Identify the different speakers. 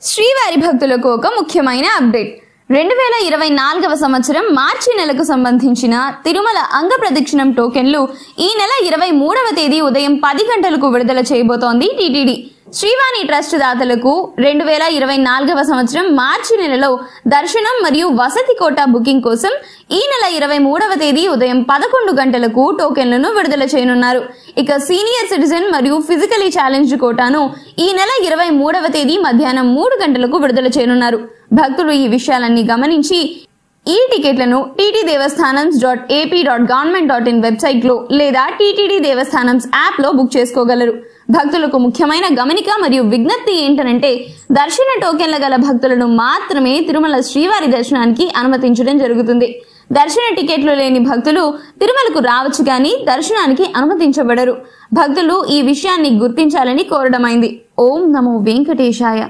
Speaker 1: శ్రీవారి భక్తులకు ఒక ముఖ్యమైన అప్డేట్. 2024వ సంవత్సరం మార్చి నెలకు సంబంధించిన తిరుమల అంగ ప్రదక్షిణం టోకెన్లు ఈ నెల 23వ తేదీ ఉదయం 10 గంటలకు విడుదల చేయబోతోంది టీటీడీ. శ్రీవాణి ట్రస్ట్ దాతలకు 2024వ సంవత్సరం మార్చి నెలలో దర్శనం మరియు వసతి కోటా బుకింగ్ కోసం ఈ నెల 23వ తేదీ ఉదయం 11 గంటలకు టోకెన్లను విడుదల చేయనున్నారు. ఇక సీనియర్ సిటిజన్ మరియు ఫిజికలీ ఛాలెంజ్డ్ కోటాను ఈ నెల 23వ తేదీ మధ్యాహ్నం 3 గంటలకు విడుదల చేయనున్నారు. భక్తులు ఈ విషయాలన్నీ గమనించి ఈ టికెట్లను ttdevastanams.ap.government.in వెబ్సైట్ లో లేదా టీటీడీ దేవస్థానమ్స్ యాప్ లో బుక్ చేసుకోగలరు. భక్తులకు ముఖ్యమైన గమనిక మరియు విజ్ఞప్తి ఏంటంటే దర్శన టోకెన్ల గల భక్తులను మాత్రమే తిరుమల శ్రీవారి దర్శనానికి అనుమతించడం జరుగుతుంది. దర్శన టికెట్లు లేని భక్తులు తిరుమలకు రావచ్చు కానీ దర్శనానికి అనుమతించబడరు. భక్తులు ఈ విషయాన్ని గుర్తించాలని కోరడమైంది. ఓం నమో వెంకటేశాయ.